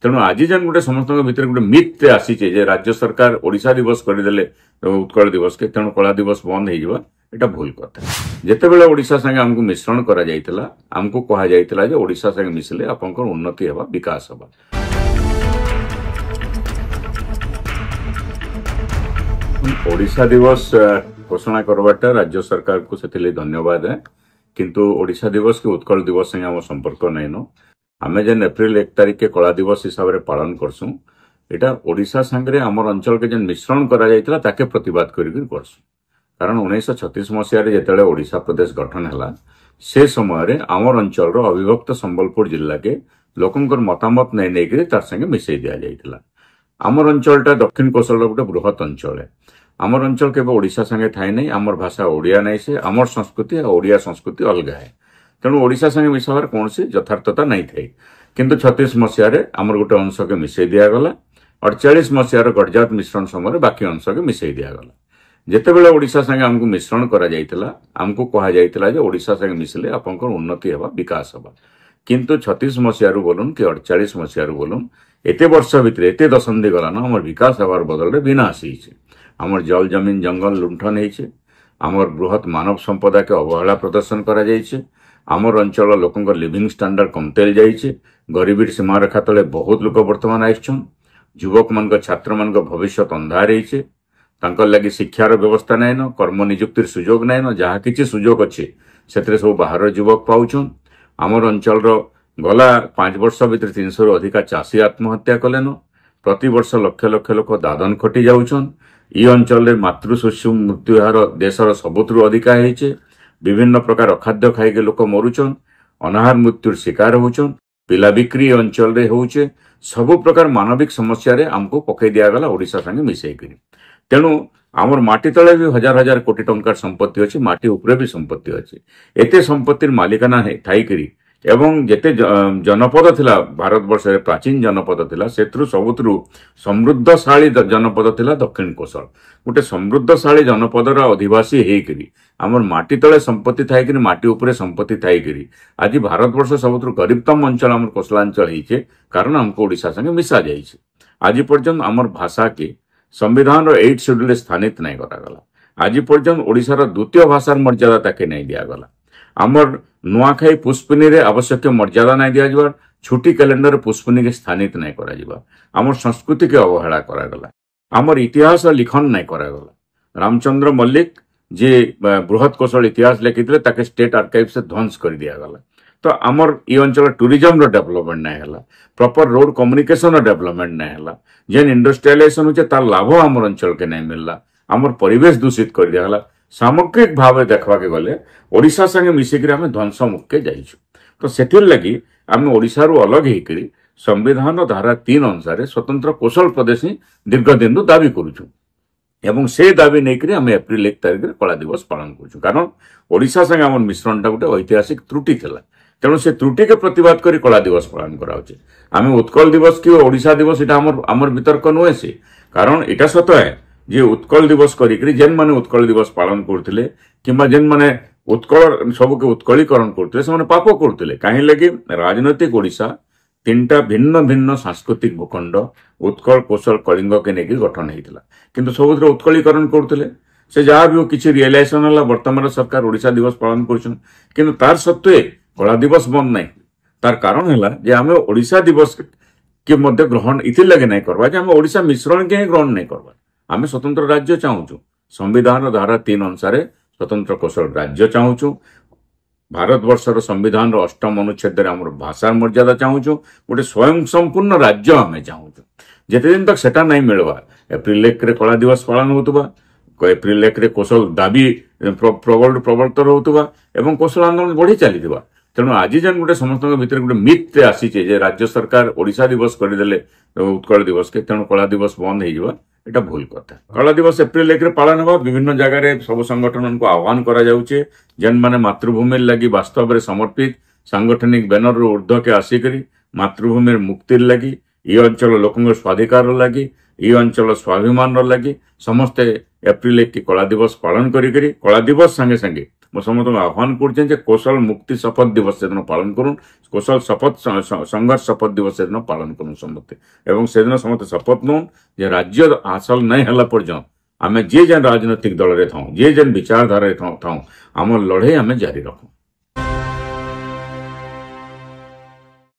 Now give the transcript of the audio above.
तेणु आज जेन गोटे समस्त भितर गोटे मिथ आसी राज्य सरकार ओडिशा दिवस करदे उत्कल दिवस के तेणु कला दिवस बंद हो एटा भूल कथा। जितेबाला ओडिशा संगे आमको मिश्रण करा जाइतिला आमको कहा जाइतिला जे ओडिशा संगे मिसले आपनकर उन्नति हेबा विकास हेबा। ओडिशा दिवस घोषणा करवाटा राज्य सरकार को से धन्यवाद है, किंतु ओडिशा दिवस के उत्कल दिवस संगे आम संपर्क नहीं नो। आम जेन एप्रिल 1 तारिख के कला दिवस हिसाब से पालन करसु एटा ओडिशा संगे आमर अंचल के जेन मिश्रण करा जाइतिला ताके प्रतिवाद करसु। कारण 1936 मसीह जिते ओडिशा प्रदेश गठन है से समय आमर अंचल अविभक्त संबलपुर जिला के लोकंकर मतामत नहीं नहीं तार संगे मिसई दि जाइतिला। आमर अंचलटा दक्षिण कोसल गोटे बृहत अंचल है। आमर अंचल के ओडिशा संगे थाई नहीं, आमर भाषा ओडिया नहीं से आमर संस्कृति ओडिया संस्कृति अलग है। तेणु ओडिशा संगे मिसाबार कौन सी यथार्थता नहीं थी, किंतु 36 मसीह आमर गोटे अंश के मिसई दिगला। 48 मसीह गडजात मिश्रण समय बाकी अंश के मिसई दिगला। जितेबाला ओडिशा संगे आमको मिश्रण करा जाइतिला आमको कहा जाइतिला जे ओडिशा संगे मिसले आपनकर उन्नति हेबा विकास हेबा, किंतु 36 मसीह बोलून कि 48 मसीह बोलून एते वर्ष भितर एते दशंधि गलान आमर विकास हेबार बदल विनाश होइछे। आमर जल जमीन जंगल लुंठन होइछे, आमर बृहत मानव संपदा के अवहेला प्रदर्शन करा जाइछे, आमर अंचल लोकंकर लिविंग स्टैंडर्ड कमतेल जाइछे, गरीबी सीमा रेखा तले बहुत लोक वर्तमान आइछन, युवक मान छात्र मान भविष्य अंधार होइछे, तांकर लगी शिक्षार व्यवस्था नहीं न, कर्म निजुक्तिर सुजोग नहीं न, जहाँ किसी सुजोग अच्छे से सब बाहर युवक पाउछन। आमर अंचल गला 5 वर्ष भितर 300 रु अधिका चाषी आत्महत्या कलेन, प्रति वर्ष लक्ष लक्ष लोक दादन खटी जाउछन। ई अंचल मातृ शिशु मृत्यु हार देशर सबुतु अधिका होइछे। विभिन्न प्रकार अखाद्य खाइके लोक मरुछन, अनाहार मृत्युर शिकार होउछन, पिला बिक्री अंचल रे होउछे। सबु प्रकार मानविक समस्या रे हमको पकई दियागला ओडिशा संगे मिसई करी। तेणु आमर माटी तले भी हजार हजार कोटी टंकार संपत्ति अच्छी, माटी उपरे भी संपत्ति अच्छी। एते संपत्तिर मालिकाना है थाईकरी एवं जेते जनपद थिला भारत वर्ष रे प्राचीन जनपद थिला सेत्रु सबुत्रु समृद्धशाली जनपद थिला दक्षिण कोसल। गोटे समृद्धशाली जनपदर अधिवासी हेकरी आमर माटी तले संपत्ति थाईकरी माटी उपरे संपत्ति थाईकरी आज भारत वर्ष सबुत्रु गरीबतम अंचल आमर कोसलांचल हेइछे, कारण हमको ओडिशा संगे मिसा जाइछे। आज पर्यंत आमर भाषा के संविधान 8 शेड्यूल स्थानित नहीं करागला। आज पर्यंत ओडिशार द्वितीय भाषार मर्यादा ताके नहीं दिगला। आमर नुआखाई पुष्पनी रे आवश्यक मर्यादा नहीं दिया, छुट्टी कैलेंडर पुष्पनी के स्थानित नहीं करा, आमर संस्कृति के अवहेला करागला, आमर इतिहास लिखन नहीं करागला। रामचंद्र मल्लिक जे बृहत कोशल इतिहास लिखिते ताके स्टेट आर्काइव से ध्वंस कर दिगला। तो आमर ई अंचल टूरिज्म डेवलपमेंट नहीं है, प्रॉपर रोड कम्युनिकेशन डेवलपमेंट नहीं है, जेन इंडस्ट्रियलाइजेशन होचे तार लाभ आमर अंचल के नहीं मिलला, आमर परिवेश दूषित कर दिगला। सामग्रिक भाव देखा के गले ओडिशा संगे मिसिक आम ध्वंस मुखे जाइछु। तो सेथिर लगी आम ओडिशा रु अलग होकर संविधान धारा 3 अनुसार स्वतंत्र कोशल प्रदेश ही दीर्घ दिन दाबी करुछु एवं से दाबी नहीं आम एप्रिल 1 तारिख कला दिवस पालन करुछु। कारण ओडिशा संगे आम मिश्रणटा गोटे ऐतिहासिक त्रुटि थिला, तेणु से त्रुटि के प्रतिवाद करी कला दिवस पालन कराउछे। आम उत्कल दिवस कि ओडिशा दिवस इटा आमर वितर्क नुहे से, कारण इटा सत है जे उत्कल दिवस करी जेन माने उत्कल दिवस पालन करथिले किंबा जेन माने उत्कल सबु के उत्कलीकरण करथिले से माने पाप करथिले। काहे लगी राजनैतिक ओडिशा 3टा भिन्न भिन्न सांस्कृतिक भूखंड उत्कल कोशल कलिंग के नेकी गठन हेतिला, किंतु सबुत्र उत्कलीकरण करथिले। से जहाँ भी किसी रियलाइजेशन है वर्तमान सरकार ओडिशा दिवस पालन करछन, किंतु तार सत्वे कला दिवस बंद नहीं। तार कारण है जे आम ओडिशा दिवस के मध्य ग्रहण इथिर लगे नहीं करवा जे आम ओडिशा मिश्रण के ग्रहण नहीं करवा। आम स्वतंत्र राज्य चाहूँ, संविधान धारा 3 अनुसार स्वतंत्र कोशल राज्य चाहूँ, भारत वर्षर संविधान 8म अनुच्छेद आम भाषा मर्यादा चाहूँ, गोटे स्वयं संपूर्ण राज्य आम चाहूँ। जिते दिन तक सेटा नहीं मिलवा एप्रिल 1 कला दिवस पालन होतुबा, एप्रिल 1 कोशल दाबी प्रवर्तन होतुबा एवं कोशल आंदोलन बढ़ी चली। तेणु आज जेन गोटे समस्त भितर गोटे मिथ आसी राज्य सरकार ओडिशा दिवस करदे उत्कल दिवस के तेणु कला दिवस बंद हो एटा भूल कथा। कला दिवस एप्रिल 1 पालन होगा। विभिन्न जगह सब संगठन को आह्वान करा जाउछे, जेन माने मातृभूमि लगी वास्तव में समर्पित सांगठनिक बैनर ऊर्ध्व के आसिक मातृभूमि मुक्ति लगी, ये अंचल लोकों स्वाधिकार लगी, ये अंचल स्वाभिमान लगी समस्ते एप्रिल 1 कला दिवस पालन करी कला दिवस संगे संगे ମୁଁ ସମସ୍ତଙ୍କୁ ଆହ୍ୱାନ କରୁଛେ ଯେ କୌଶଳ ମୁକ୍ତି ଶପଥ ଦିବସ ସେଦିନ ପାଳନ କରୁନ୍, କୌଶଳ ଶପଥ ସଂଘର୍ଷ ଶପଥ ଦିବସ ସେଦିନ ପାଳନ କରୁନ୍ ସମସ୍ତେ, ଏବଂ ସେଦିନ ସମସ୍ତେ ଶପଥ ନଉନ୍ ଯେ ରାଜ୍ୟ ହାସଲ ନାଇଁ ହେଲା ପର୍ଯ୍ୟନ୍ତ ଆମେ ଯେ ଯେନ୍ ରାଜନୈତିକ ଦଳରେ ଥାଉ, ଯେ ଯେନ୍ ବିଚାରଧାରାରେ ଥାଉ, ଆମର ଲଢ଼େଇ ଆମେ ଜାରି ରଖୁ।